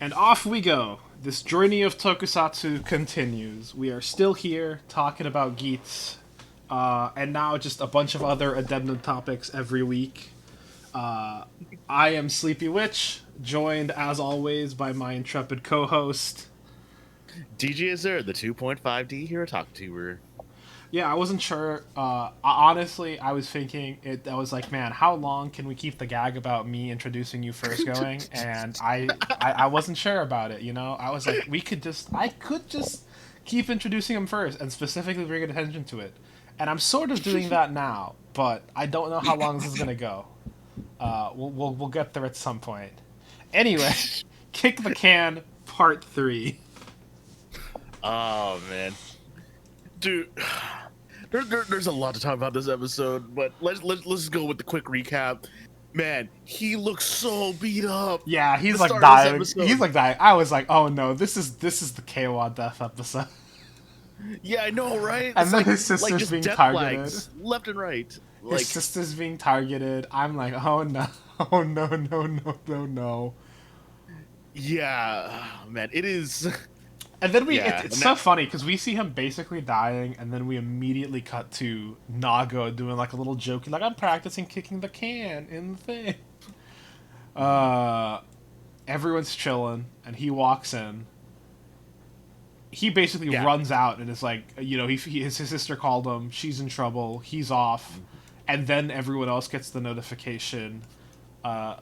And off we go. This journey of tokusatsu continues. We are still here talking about Geats, and now just a bunch of other addendum topics every week. Uh, I am Sleepy Witch, joined as always by my intrepid co-host. DJ is there, the 2.5D hero talk tuber. Yeah, I wasn't sure. Honestly, I was thinking it. I was like, man, how long can we keep the gag about me introducing you first going? And I wasn't sure about it. I was like, I could just keep introducing him first, and specifically bring attention to it. And I'm sort of doing that now, but I don't know how long this is gonna go. We'll get there at some point. Anyway, kick the can, part three. Oh man, dude, there's a lot to talk about this episode, but let's go with the quick recap. Man, he looks so beat up. Yeah, he's The like start of this dying. episode. He's like dying. I was like, oh no, this is the Kwa death episode. Yeah, I know, right? And It's then like his sister's just being death targeted. flags left and right. His Like, sister's being targeted. I'm like, oh no, oh no, no, no, no, no. yeah, man, it is. And then Yeah, it's and so that, funny because we see him basically dying, and then we immediately cut to Nago doing like a little joke, like I'm practicing kicking the can in the thing. Uh, Everyone's chilling, and he walks in. He basically yeah, runs out and is like, his sister called him. She's in trouble. He's off, and then everyone else gets the notification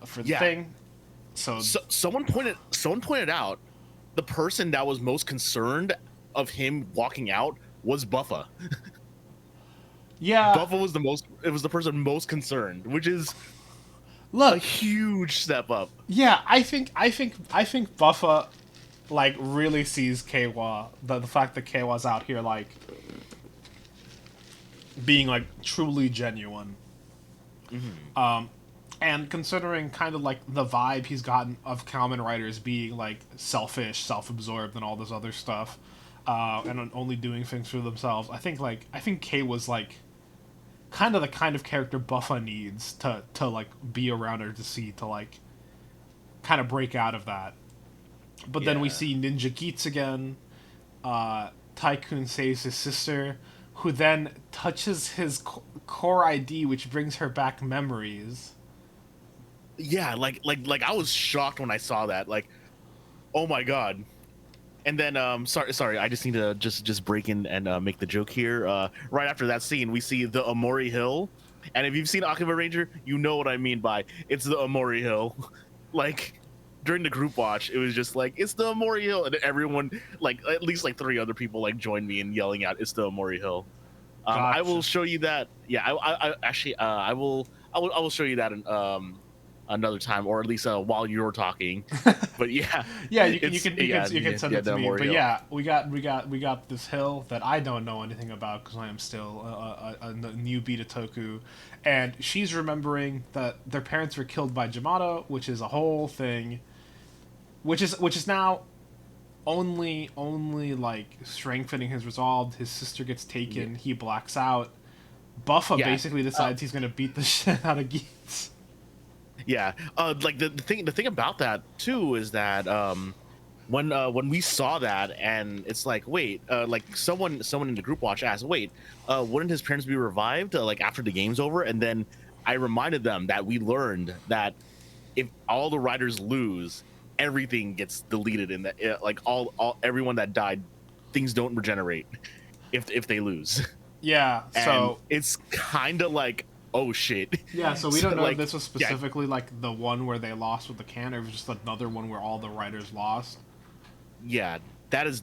for the yeah. thing. So So someone pointed out the person that was most concerned of him walking out was Buffa. yeah, Buffa was the person most concerned, which is a look, huge step up. yeah, I think Buffa like really sees Kwa, the fact that Kwa's out here like being like truly genuine. Hmm. And considering kind of like the vibe he's gotten of Kamen Riders being like selfish, self-absorbed, and all this other stuff, and only doing things for themselves, I think K was like kind of the kind of character Buffa needs to like be around her to see to like kind of break out of that. But then we Yeah. see Ninja Geats again. Tycoon saves his sister, who then touches his core ID, which brings her back memories. Yeah, like I was shocked when I saw that. Like, oh my god. And then sorry, I just need to just break in and make the joke here. Right after that scene, we see the Amori Hill. And if you've seen Akiba Ranger, you know what I mean by it's the Amori Hill. Like during the group watch, it was just like it's the Amori Hill, and everyone, like at least like three other people, like joined me in yelling out it's the Amori Hill. I will Gotcha. show you that. Yeah, I actually I will show you that in, another time, or at least while you're talking. But yeah, Yeah, you can you it's can you yeah can you can send yeah it to the me. Amori But Hill. yeah, we got this hill that I don't know anything about because I am still a newbie to Toku, and she's remembering that their parents were killed by Jamato, which is a whole thing, which is now only like strengthening his resolve. His sister gets Yeah, taken, he blacks out. Buffa yeah. basically Uh, decides he's gonna beat the shit out of Geats. yeah. Like the thing about that too is that when we saw that, and it's like, wait, like someone in the group watch asked, wait, wouldn't his parents be revived like after the game's over? And then I reminded them that we learned that if all the riders lose, everything gets deleted in that, like all everyone that died, things don't regenerate if they lose. Yeah, And so it's kind of like, oh shit. yeah, so we So don't know if like, this was yeah, specifically like the one where they lost with the can, or if it was just another one where all the writers lost. yeah, that is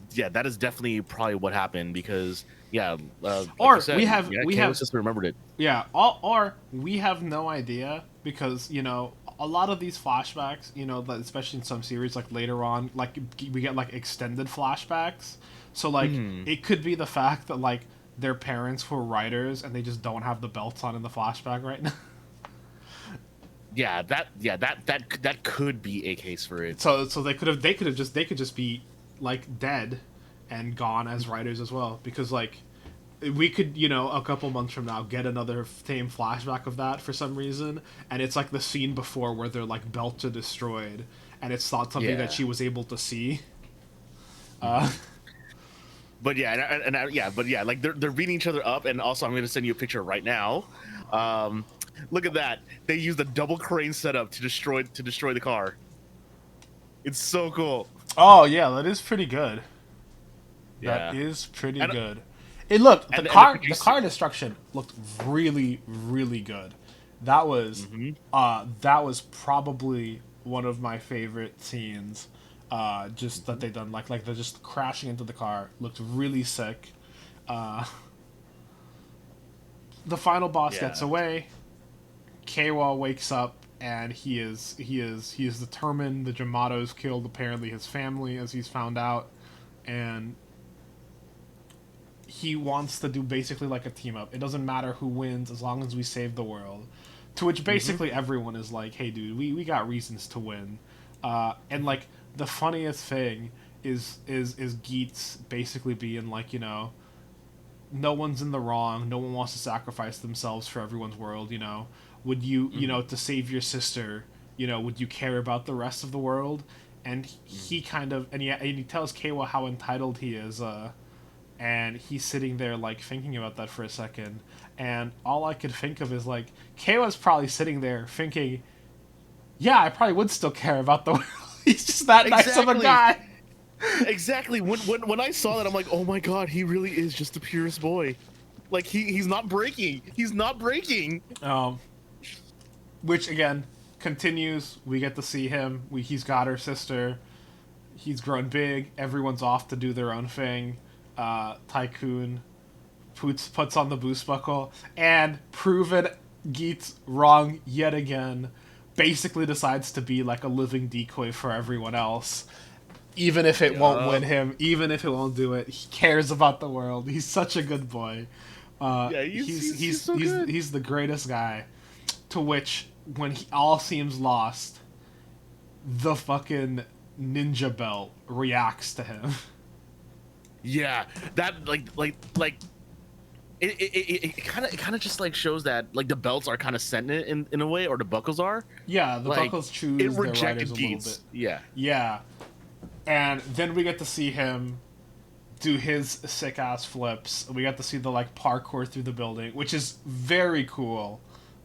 definitely probably what happened, because yeah, like you Or said, yeah, we Kayla's have just remembered it. yeah, or we have no idea because a lot of these flashbacks, especially in some series, like later on, like we get like extended flashbacks. So like Hmm. it could be the fact that like their parents were writers and they just don't have the belts on in the flashback right now. That could be a case for it. So they could just be like dead and gone as writers as well because like we could a couple months from now get another same flashback of that for some reason, and it's like the scene before where their like belts are destroyed and it's not something that Yeah. she was able to see. Mhm. Uh, But yeah, yeah, but yeah, like they're beating each other up, and also I'm gonna send you a picture right now. Um, Look at that. They used a double crane setup to destroy the car. It's so cool. oh yeah, that is pretty good. That Yeah, is pretty and good. It looked and the picture you the see. car destruction looked really really good. That was Hmm. that was probably one of my favorite scenes. Just that Hmm. they done like they're just crashing into the car looked really sick. Uh, the final boss gets Yeah. away. Keiwa wakes up and he is determined. The Jamatos killed apparently his family as he's found out, and he wants to do basically like a team up. It doesn't matter who wins as long as we save the world. To which Hmm. basically everyone is like, "Hey, dude, we got reasons to win." And like the funniest thing is Geets basically being like, no one's in the wrong. No one wants to sacrifice themselves for everyone's world. Would you Hmm. to save your sister? Would you care about the rest of the world? And Hmm. he kind of and he tells Keiwa how entitled he is. And he's sitting there like thinking about that for a second, and all I could think of is like Kayla's probably sitting there thinking, yeah, I probably would still care about the world. He's just that nice of a Exactly. guy. Exactly. When I saw that, I'm like, oh my god, he really is just the purest boy. Like he's not breaking. He's not breaking. um which again continues. We get to see him. He's got her sister. He's grown big. Everyone's off to do their own thing. Tycoon puts on the boost buckle and proven Geets wrong yet again. Basically decides to be like a living decoy for everyone else. Even if it won't win Yup. him, even if it won't do it, he cares about the world. He's such a good boy. Yeah, he's so good. He's the greatest guy. To which, when all seems lost, the fucking ninja belt reacts to him. Yeah, that it kind of just like shows that like the belts are kind of sentient in a way, or the buckles are Yeah, the like Buckles it choose their riders rejected a little bit. Geats. Yeah. Yeah, and then we get to see him do his sick ass flips. We got to see the like parkour through the building, which is very cool.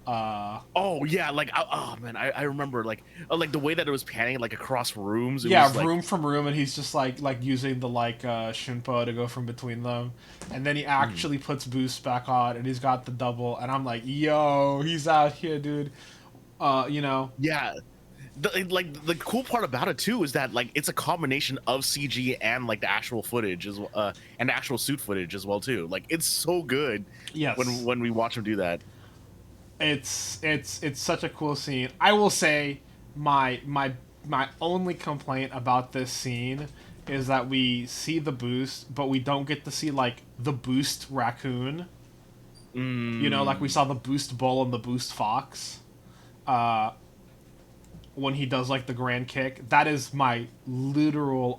Uh, Oh yeah, oh man, I remember like the way that it was panning like across rooms. It yeah, was like room from room, and he's just like using the like shunpo to go from between them, and then he mm, actually puts boost back on, and he's got the double, and I'm like, yo, he's out here, dude. Uh, you know, yeah. The cool part about it too is that like it's a combination of CG and like the actual footage and the actual suit footage as well too. Like it's so good yes, when we watch him do that. it's such a cool scene. I will say my only complaint about this scene is that we see the boost, but we don't get to see like the boost raccoon. Like we Mm, saw the boost bull and the boost fox. Uh, when he does like the grand kick, that is my literal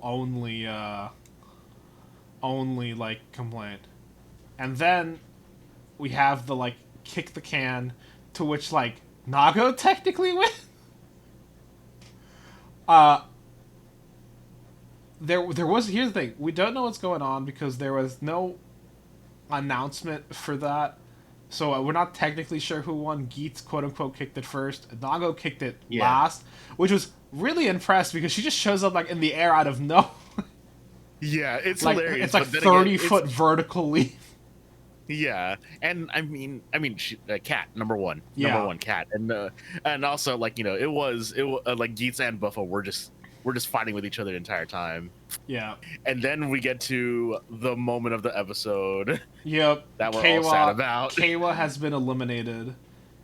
only like complaint. And then we have the like kick the can, to which like Nago technically wins. Uh, there was here's the thing, we don't know what's going on because there was no announcement for that, so we're not technically sure who won. Geets quote unquote kicked it first. Nago kicked it yeah, last, which was really impressed because she just shows up like in the air out of no, yeah, it's like hilarious. it's like But then again, 30 foot vertical leap. yeah, and cat number Yeah, one cat, and also like like Geets and Buffo were just fighting with each other the entire time, yeah, and then we get to the moment of the episode yep. that we're all sad Keiwa about. Keiwa has been eliminated.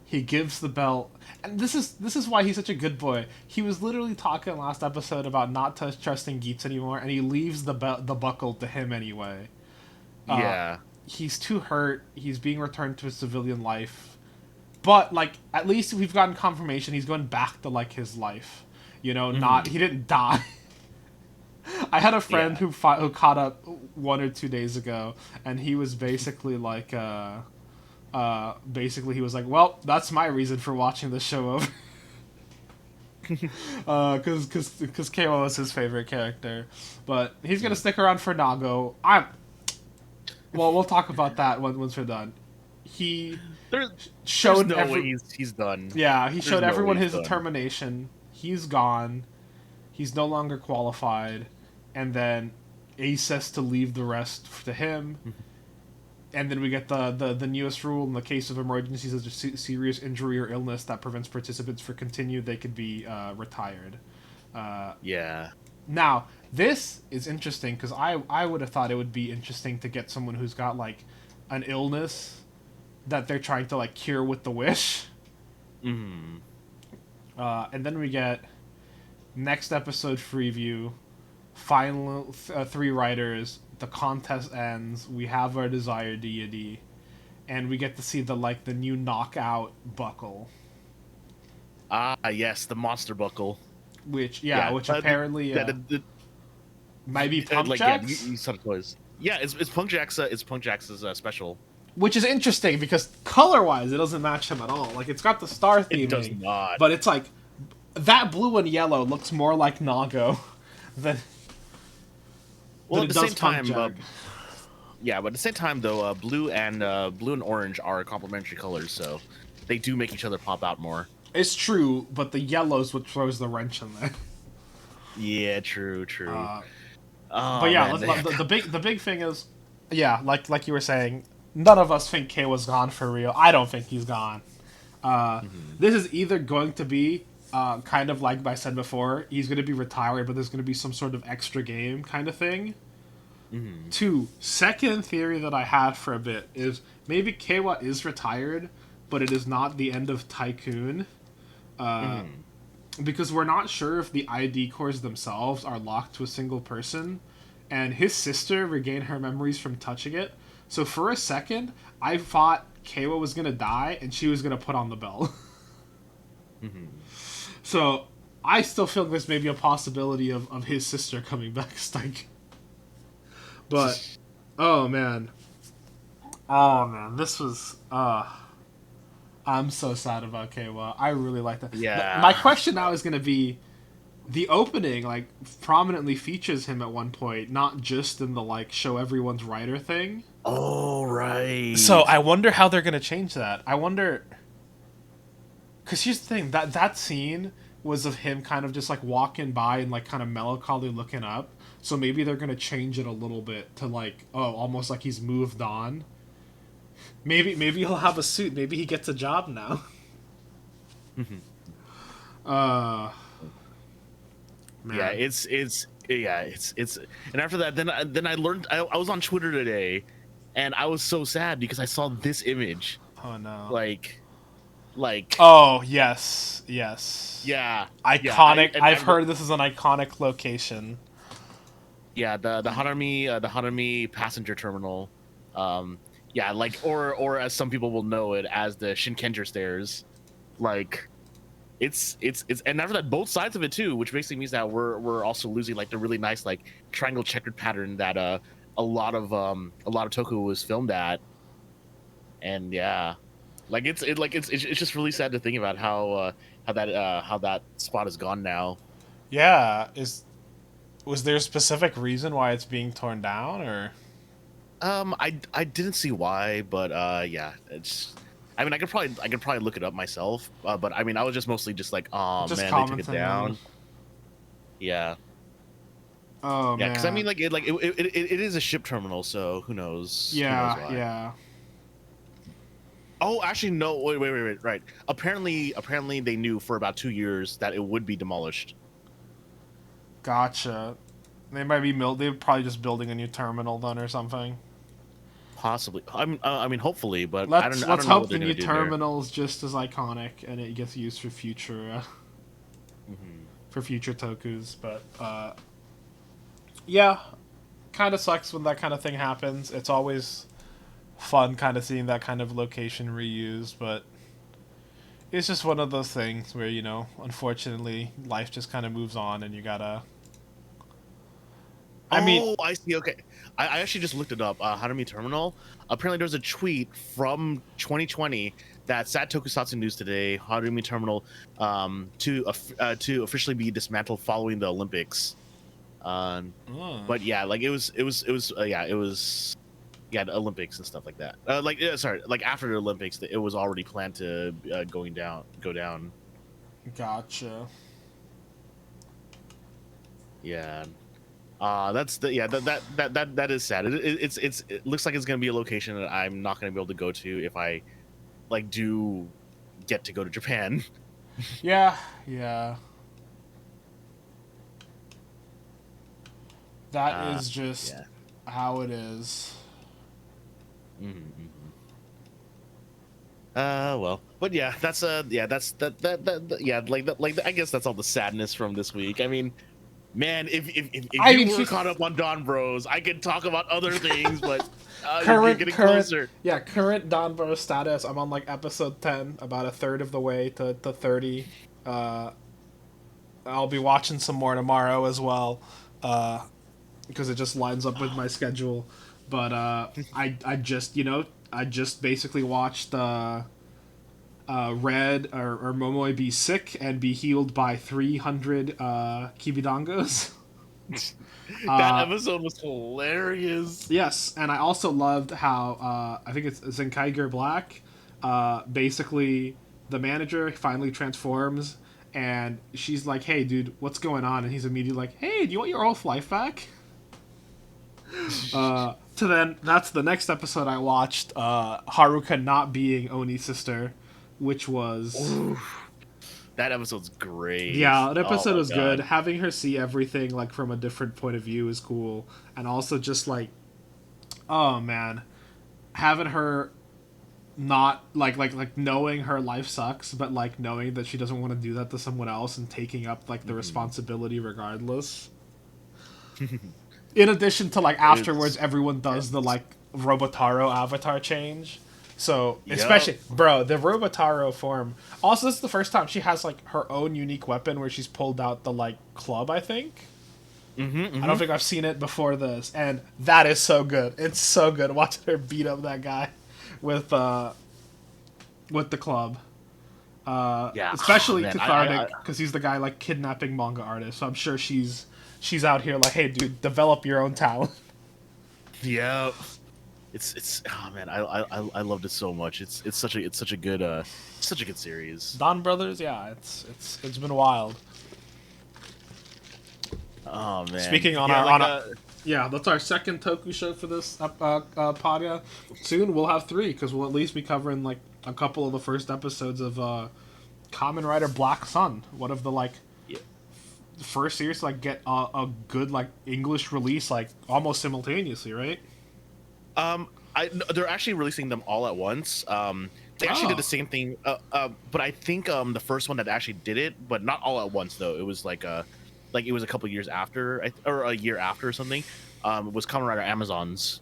He gives the belt, and this is why he's such a good boy. He was literally talking last episode about not trusting Geets anymore, and he leaves the buckle to him anyway. Uh, Yeah. he's too hurt. He's being returned to his civilian life, but like at least we've gotten confirmation he's going back to like his life. Not Hmm. he didn't die. I had a friend Yeah. who caught up 1 or 2 days ago, and he was basically like, basically he was like, well, that's my reason for watching this show over. Because Keiwa was his favorite character, but he's gonna stick around for Nago. Well, we'll talk about that once we're done. He There's there's showed no way every he's done. Yeah, he There's showed no way everyone he's his done. determination. He's gone. He's no longer qualified, and then Ace says to leave the rest to him. And then we get the newest rule: in the case of emergencies such as serious injury or illness that prevents participants from continue, they could be retired. Yeah. Now, this is interesting because I would have thought it would be interesting to get someone who's got like an illness that they're trying to like cure with the wish. Hmm. And then we get next episode preview. Final three writers. The contest ends. We have our desired deity, and we get to see the new knockout buckle, Ah, yes, the monster buckle. Yeah. which apparently might be Punk Like, yeah, Jacks. you saw the toys. Yeah, it's Punk Jack's. It's Punk Jack's special. Which is interesting because color wise, it doesn't match him at all. Like it's got the star It does theming, not. but it's like that blue and yellow looks more like Nago than Well, than at it the does same Punk time, Jack. yeah, but at the same time though, blue and orange are complementary colors, so they do make each other pop out more. It's true, but the yellow's what throws the wrench in there. Yeah, true, true. Uh, Oh but yeah, man, the big thing is, yeah, like you were saying, none of us think K was gone for real. I don't think he's gone. This is either going to be kind of like I said before, he's going to be retired, but there's going to be some sort of extra game kind of thing. Two, second theory that I had for a bit is maybe Keiwa is retired, but it is not the end of Tycoon. Because we're not sure if the ID cores themselves are locked to a single person, and his sister regained her memories from touching it. So for a second, I thought Keiwa was gonna die and she was gonna put on the belt. So I still feel there's maybe a possibility of his sister coming back as Tycoon. But oh man, this was I'm so sad about Keiwa. I really like that. Yeah. My question now is going to be the opening like prominently features him at one point, not just in the like show everyone's writer thing. Oh right. So I wonder how they're going to change that. I wonder cuz here's the thing, that scene was of him kind of just like walking by and like kind of melancholy looking up. So maybe they're going to change it a little bit to like almost like he's moved on. Maybe he'll have a suit. Maybe he gets a job now. Man. Yeah, it's and after that, then I learned I was on Twitter today, and I was so sad because I saw this image, Oh no. like Oh yes, yes. yeah, Iconic. yeah, I've heard this is an iconic location. yeah, the Hanami passenger terminal, yeah, like or as some people will know it as the Shinkenger stairs, like. It's and after that both sides of it too, which basically means that we're also losing like the really nice like triangle checkered pattern that a lot of Toku was filmed at, and yeah, like it's just really sad to think about how that spot is gone now. Yeah. Was there a specific reason why it's being torn down, or I didn't see why, but yeah, it's. I mean, I could probably look it up myself, but I mean, I was just mostly just like, oh just man, they took it commenting down. on? Yeah. Oh Yeah, man. because I mean, it is a ship terminal, so who knows? Who knows Yeah, why. yeah. Oh, actually, no. Wait. Right. Apparently, they knew for about 2 years that it would be demolished. Gotcha. They might be they're probably just building a new terminal then or something. Possibly. I mean, hopefully, but Let's I don't know hope what the they're new gonna do there. terminal's just as iconic and it gets used for future for future tokus. But yeah, kind of sucks when that kind of thing happens. It's always fun kind of seeing that kind of location reused, but it's just one of those things where unfortunately life just kind of moves on and you gotta. I mean, Oh, I see. Okay, I actually just looked it up. Harumi Terminal. Apparently, there's a tweet from 2020 that Sat Tokusatsu News today. Harumi Terminal to officially be dismantled following the Olympics. oh, But yeah, like it was yeah, the Olympics and stuff like that. Sorry, like after the Olympics, it was already planned to go down. gotcha. Yeah. That's the yeah that is sad. It looks like it's gonna be a location that I'm not gonna be able to go to if I like do get to go to Japan. Yeah, yeah. That Uh, is just yeah. how it is. Mm-hmm. Well, but yeah, that's yeah, that's yeah, I guess that's all the sadness from this week. I mean, man, if I you mean, were caught up on Don Bros, I could talk about other things, but you're current getting current closer. yeah, current Donborough status. I'm on like episode 10, about a third of the way to 30. Uh, I'll be watching some more tomorrow as well, because it just lines up with my schedule. But I just I just basically watched Red or Momoe be sick and be healed by 300 Kibidongos. That Uh, episode was hilarious. yes, and I also loved how I think it's Zenkaiger Black. Basically, the manager finally transforms, and she's like, "Hey, dude, what's going on?" And he's immediately like, "Hey, do you want your old life back?" To then, that's the next episode I watched. Haruka not being Oni's sister, which was Oof, that episode's great. yeah, the Oh episode my was good. god. Having her see everything like from a different point of view is cool, and also just like, oh man, having her not like knowing her life sucks, but like knowing that she doesn't want to do that to someone else and taking up like the Mhm. responsibility regardless. In addition to like afterwards, It's everyone does the yes. like Robotaro avatar change. So Yep. especially, bro, the Robotaro form. Also, this is the first time she has like her own unique weapon where she's pulled out the like club. I think. Mm-hmm, I don't mm-hmm. think I've seen it before this, and that is so good. It's so good watching her beat up that guy with the club. Yeah. Oh, Especially man, cathartic because he's the guy like kidnapping manga artists. So I'm sure she's out here like, hey, dude, develop your own talent. yep. It's oh man, I loved it so much. It's such a good series. Don Brothers, yeah, it's been wild. Oh man, Speaking on yeah, our like yeah, that's our second Toku show for this podcast. Soon we'll have three because we'll at least be covering like a couple of the first episodes of Kamen Rider Black Sun, one of the like yeah. first series to like get a good like English release like almost simultaneously, right? They're actually releasing them all at once. They actually did Oh, the same thing, but I think the first one that actually did it, but not all at once though. It was like it was a couple years after, or a year after or something. It was Kamen Rider Amazons.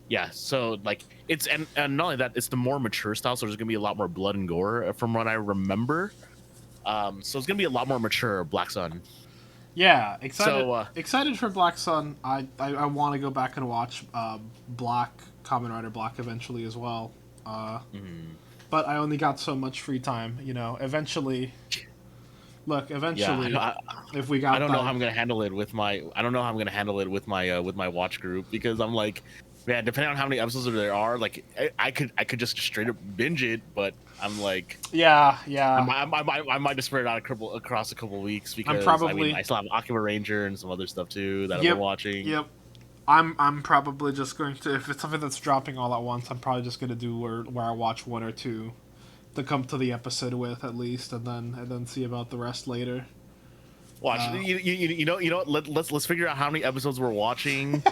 Yeah, so like and not only that, it's the more mature style, so there's gonna be a lot more blood and gore from what I remember. So it's gonna be a lot more mature Black Sun. yeah, excited So excited for Black Sun. I want to go back and watch Black Kamen Rider Black eventually as well. Uh, mhm. but I only got so much free time, you know. Eventually, look, Yeah, eventually, if we I got don't know how that, I'm gonna handle it with my I don't know how I'm gonna handle it with my watch group because I'm like, man, depending on how many episodes there are, like I could just straight up binge it, but I'm like yeah, yeah, I might just spread it out across a couple weeks I'm because I mean I probably, still have Akuma Ranger and some other stuff too that I've been yep, watching. yep. I'm probably just going to, if it's something that's dropping all at once, I'm probably just gonna do where I watch one or two to come to the episode with at least, and then see about the rest later. Watch Uh, you know what? Let's figure out how many episodes we're watching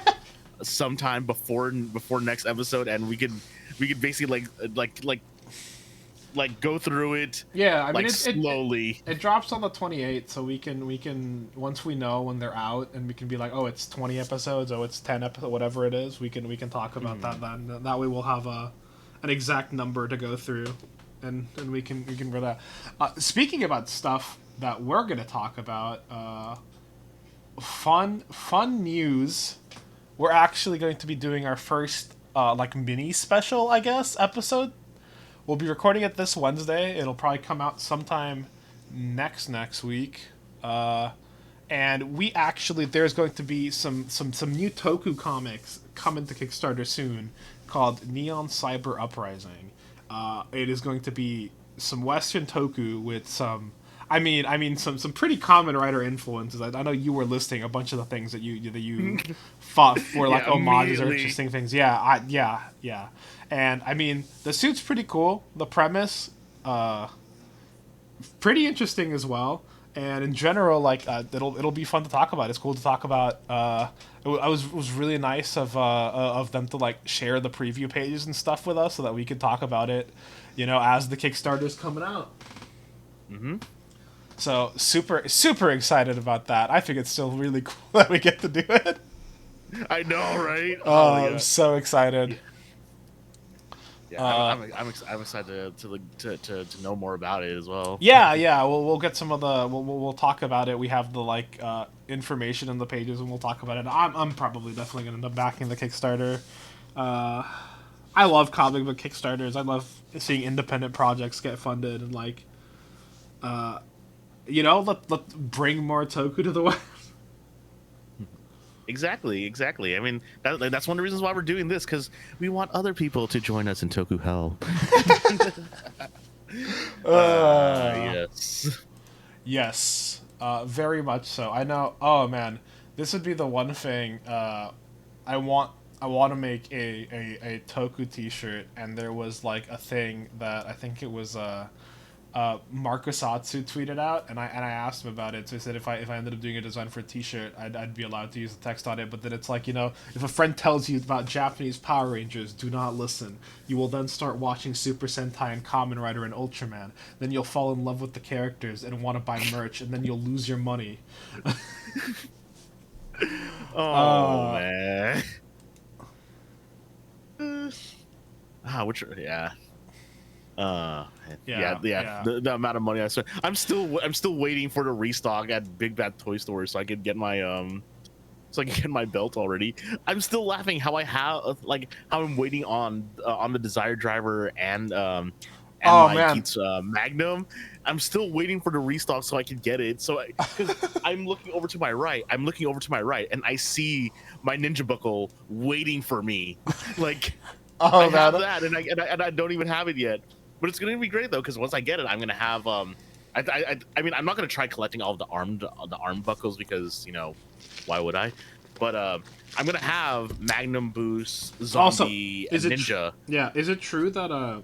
sometime before next episode, and we could basically like go through it yeah, I mean like slowly. it drops on the 28th, so we can once we know when they're out, and we can be like, oh, it's 20 episodes, oh, it's 10 episodes, whatever it is. We can talk about that Mhm. then. That way we'll have an exact number to go through, and we can for that. Speaking about stuff that we're gonna talk about, fun news. We're actually going to be doing our first like mini special, I guess, episode. We'll be recording it this Wednesday. It'll probably come out sometime next week. And we actually there's going to be some new Toku comics coming to Kickstarter soon called Neon Cyber Uprising. It is going to be some Western Toku with some. Some pretty common writer influences. I know you were listing a bunch of the things that you thought were like Yeah, homages or immediately. interesting things. Yeah. And I mean, the suit's pretty cool. The premise, pretty interesting as well. And in general, like it'll be fun to talk about. It's cool to talk about. It was really nice of them to like share the preview pages and stuff with us so that we could talk about it, as the Kickstarter's coming out. Mm-hmm. So super excited about that. I think it's still really cool that we get to do it. I know, right? Oh, Yeah. I'm so excited. Yeah, I'm excited to know more about it as well. Yeah. We'll get some of the we'll talk about it. We have the like information in the pages, and we'll talk about it. I'm probably definitely gonna end up backing the Kickstarter. I love comic book Kickstarters. I love seeing independent projects get funded and like, let bring more Toku to the West. Exactly. I mean, that's one of the reasons why we're doing this, because we want other people to join us in Toku Hell. Yes. Yes, very much so. I know. Oh man, this would be the one thing. I want. I want to make a Toku T-shirt, and there was like a thing that I think it was Marcus Atsu tweeted out, and I asked him about it. So he said if I ended up doing a design for a T-shirt, I'd be allowed to use the text on it. But then it's like, if a friend tells you about Japanese Power Rangers, do not listen. You will then start watching Super Sentai and Kamen Rider and Ultraman. Then you'll fall in love with the characters and want to buy merch, and then you'll lose your money. Oh man. Which yeah. Yeah. The amount of money I spent. I'm still waiting for the restock at Big Bad Toy Store so I could get my belt already. I'm still laughing how how I'm waiting on the Desire Driver and my Keats Magnum. I'm still waiting for the restock so I can get it. So because I'm looking over to my right, and I see my Ninja Buckle waiting for me. Like I have that, and I don't even have it yet. But it's gonna be great though, because once I get it, I'm gonna have I mean, I'm not gonna try collecting all of the arm buckles because why would I? But I'm gonna have Magnum Boost, Zombie, and Ninja. Is it true that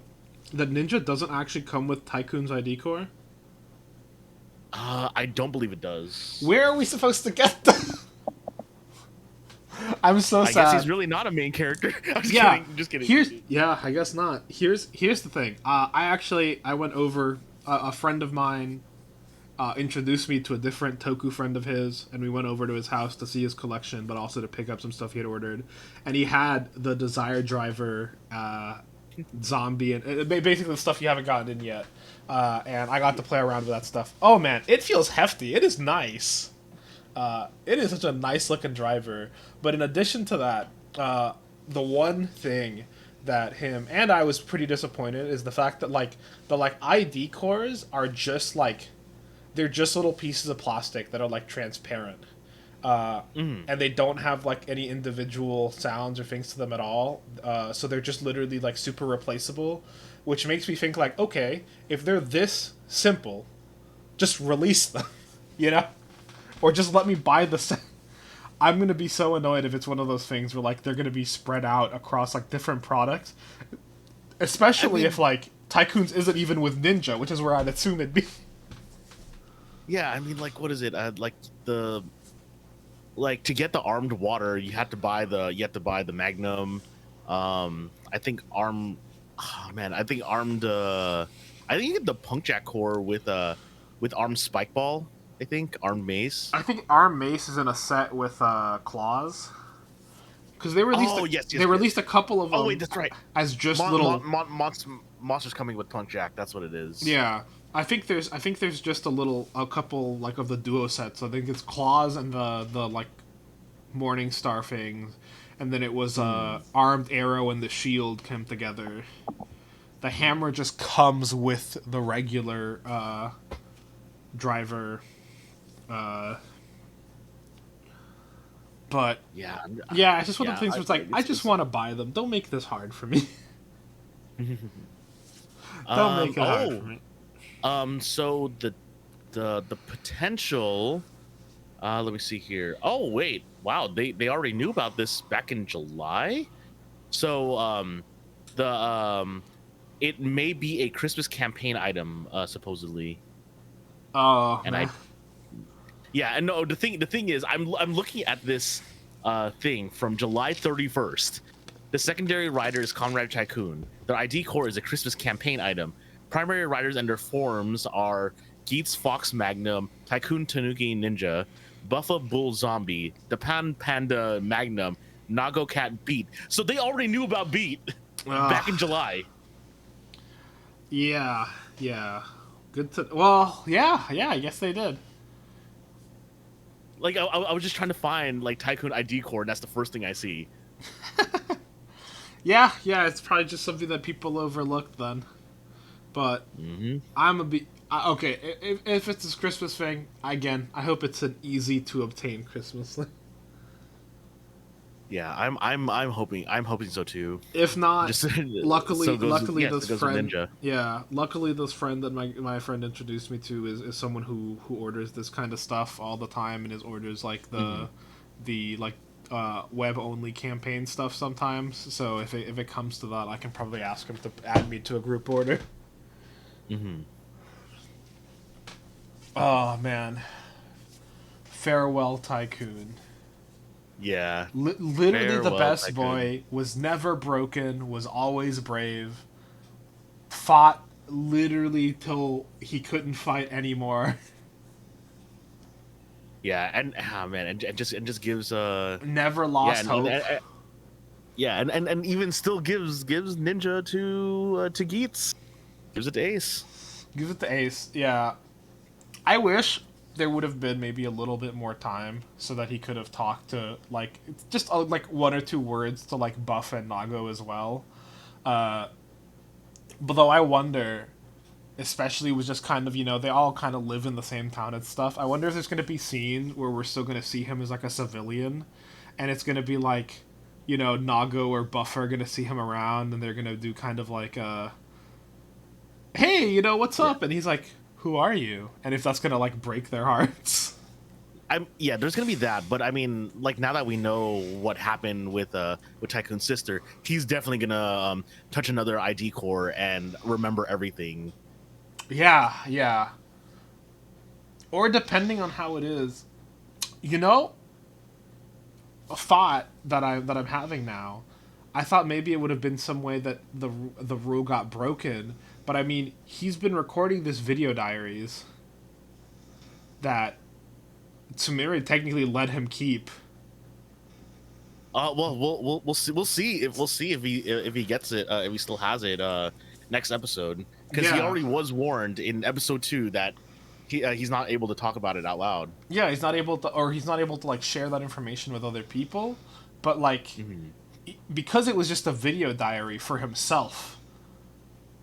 that Ninja doesn't actually come with Tycoon's ID core? I don't believe it does. Where are we supposed to get them? I'm so sad. I guess he's really not a main character. Just kidding. I guess not. Here's the thing. I went over. A friend of mine introduced me to a different Toku friend of his, and we went over to his house to see his collection, but also to pick up some stuff he had ordered. And he had the Desire Driver, Zombie, and basically the stuff you haven't gotten in yet. And I got to play around with that stuff. Oh man, it feels hefty. It is nice. It is such a nice looking driver. But in addition to that, the one thing that him and I was pretty disappointed is the fact that the ID cores are just they're just little pieces of plastic that are like transparent. And they don't have like any individual sounds or things to them at all. So they're just literally like super replaceable, which makes me think like, okay, if they're this simple, just release them, or just let me buy the. I'm gonna be so annoyed if it's one of those things where like they're gonna be spread out across like different products, especially if like Tycoon's isn't even with Ninja, which is where I'd assume it'd be. Yeah, I mean, like, what is it? To get the armed water, you have to buy the Magnum. I think armed. I think you get the Punk Jack core with armed Spike Ball. I think armed mace. I think armed mace is in a set with claws. Because they released. They released a couple of. Wait, that's right. As just Monsters coming with Punk Jack. That's what it is. Yeah. I think there's just a couple like of the duo sets. I think it's Claws and the like Morning Star things, and then it was Armed Arrow and the Shield came together. The hammer just comes with the regular driver. Uh, but Yeah, yeah, it's just one of yeah. the things where it's like I just It's want to buy them. Don't make this hard for me. Don't make it hard for me. So the potential. Let me see here. Oh wait, wow, they already knew about this back in July. So the it may be a Christmas campaign item, supposedly. Oh And man. yeah, and no, the thing is, I'm looking at this thing from July 31st. The secondary rider is Conrad Tycoon. Their ID core is a Christmas campaign item. Primary riders and their forms are Geets Fox Magnum, Tycoon Tanuki Ninja, Buffa Bull Zombie, the Pan Panda Magnum, Nago Cat Beat. So they already knew about Beat back in July. Yeah, yeah. Good to. Well, yeah, yeah. I guess they did. Like I was just trying to find like Tycoon ID core, and that's the first thing I see. Yeah, yeah. It's probably just something that people overlooked then. But Mm-hmm. I'm a be okay. If it's this Christmas thing, again, I hope it's an easy to obtain Christmas thing. Yeah, I'm hoping so too. If not, Just luckily, so goes luckily yes, this it goes with friend, Ninja. yeah, luckily this friend that my friend introduced me to is someone who orders this kind of stuff all the time and his orders like Mm-hmm. the like web only campaign stuff sometimes. So if it comes to that, I can probably ask him to add me to a group order. Mm-hmm. Oh man, farewell Tycoon. Yeah, Literally the farewell, best Tycoon. boy, was never broken, was always brave, fought literally till he couldn't fight anymore. Yeah, and man, and just gives Never yeah, lost hope. yeah, and even still gives Ninja to Geets, gives it to Ace. Give it the ace. Yeah. I wish there would have been maybe a little bit more time so that he could have talked to like just like one or two words to like Buff and Nago as well. Uh, but though I wonder, especially with just kind of they all kind of live in the same town and stuff. I wonder if there's going to be scene where we're still going to see him as like a civilian, and it's going to be like, Nago or Buff are going to see him around, and they're going to do kind of like hey, what's Yeah, up? And he's like, who are you? And if that's going to like break their hearts. yeah. There's gonna be that, but I mean, like now that we know what happened with Tycoon's sister, he's definitely gonna touch another ID core and remember everything. Yeah, yeah. Or depending on how it is, you know, a thought that I'm having now. I thought maybe it would have been some way that the rule got broken, but I mean, he's been recording this video diaries that Sumire technically let him keep. Well, we'll see if he gets it, if he still has it, next episode, because he Yeah, already was warned in episode 2 that he's not able to talk about it out loud. yeah, he's not able to like share that information with other people, but like Hmm. because it was just a video diary for himself,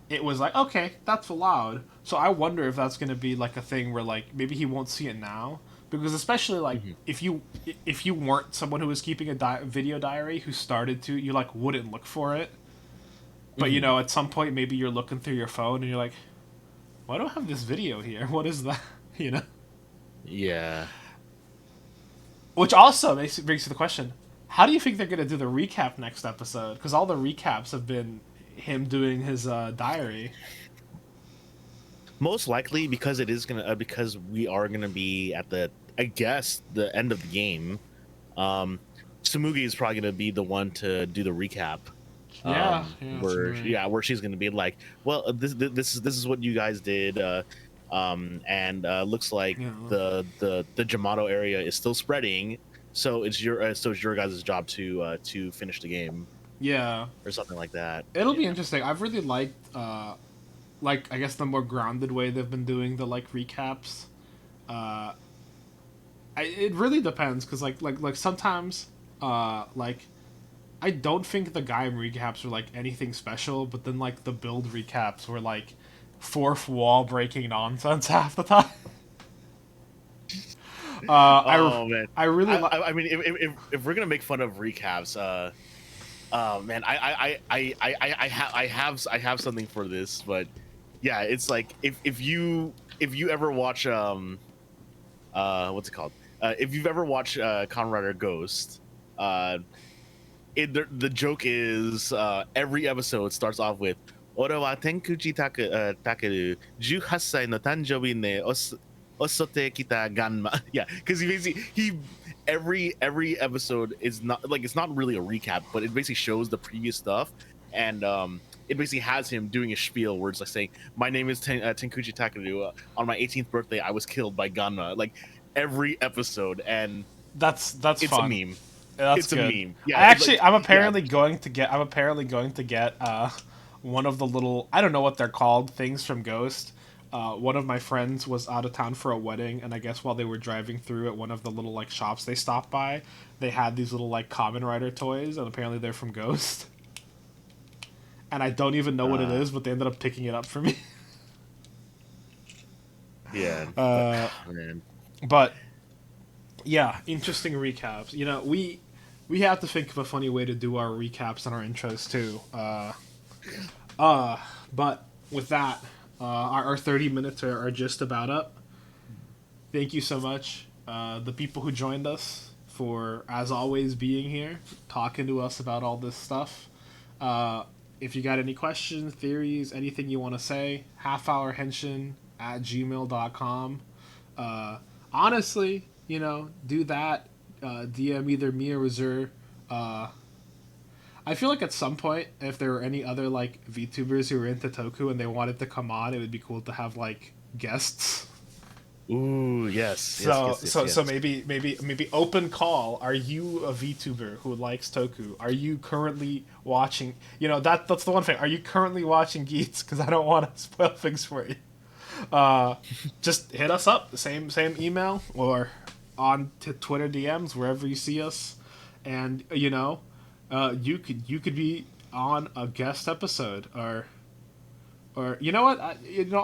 it was like okay, that's allowed. So I wonder if that's gonna be like a thing where like maybe he won't see it now because especially like Hmm. if you weren't someone who was keeping a video diary who started to you like wouldn't look for it, but Hmm. at some point maybe you're looking through your phone and you're like, why do I have this video here? What is that? You know. Yeah. Which also brings to the question: how do you think they're gonna do the recap next episode? Because all the recaps have been him doing his diary. Most likely because it is gonna because we are gonna be at the, I guess, the end of the game. Um, Sumugi is probably gonna be the one to do the recap. Yeah, yeah, it's Where really... where she's gonna be like, well, this is what you guys did. And looks like Yeah, the Jamato area is still spreading. So it's your guys' job to finish the game yeah. or something like that. It'll be Yeah. interesting. I've really liked like I guess the more grounded way they've been doing the like recaps. Uh, it really depends because like sometimes like I don't think the Gaim recaps were like anything special, but then like the build recaps were like fourth wall breaking nonsense half the time. Uh, I Oh man, I really like. I mean, if we're gonna make fun of recaps, man, I have something for this, but yeah, it's like if you ever watch what's it called? If you've ever watched Kamen Rider Ghost, uh, the joke is every episode starts off with "Ore wa Tenkuchi Takeru 18歳の誕生日ねosote kita ganma." Yeah, because he every episode is not like it's not really a recap, but it basically shows the previous stuff, and it basically has him doing a spiel where it's like saying, "My name is Tenkuchi Takeru. On my 18th birthday, I was killed by Ganma." Like every episode, and That's it's a fun. meme. That's It's a good. meme. Yeah, I it's actually like yeah. I'm apparently going to get one of the little I don't know what they're called things from Ghost. One of my friends was out of town for a wedding, and I guess while they were driving through at one of the little like shops they stopped by, they had these little like Kamen Rider toys, and apparently they're from Ghost. And I don't even know what it Uh, is, but they ended up picking it up for me. yeah, but Uh, man, but yeah, interesting recaps. You know, we have to think of a funny way to do our recaps and our intros too. Uh, but with that, our 30 minutes are just about up. Thank you so much, the people who joined us, for, as always, being here, talking to us about all this stuff. Uh, if you got any questions, theories, anything you want to say, halfhourhenshin at gmail.com. Uh, Honestly, you know, do that. DM either me or Reserve. Uh, I feel like at some point, if there were any other like VTubers who were into Toku and they wanted to come on, it would be cool to have like guests. ooh, yes, yes, So yes, yes, so so yes. maybe open call. Are you a VTuber who likes Toku? Are you currently watching? You know that's the one thing. Are you currently watching Geats? Because I don't want to spoil things for you. Uh, just hit us up. Same email or on Twitter DMs wherever you see us, and you know, you could be on a guest episode or you know what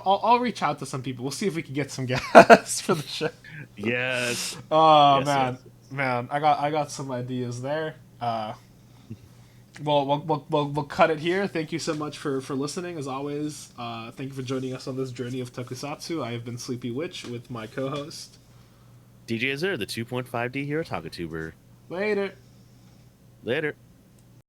I'll reach out to some people. We'll see if we can get some guests for the show. Yes, Oh yes, man, yes. man, I got some ideas there. Well, we'll cut it here. Thank you so much for listening. As always, thank you for joining us on this journey of Tokusatsu. I have been Sleepy Witch with my co-host. DJ Azure, the 2.5D Hero Tuber. Later. Later.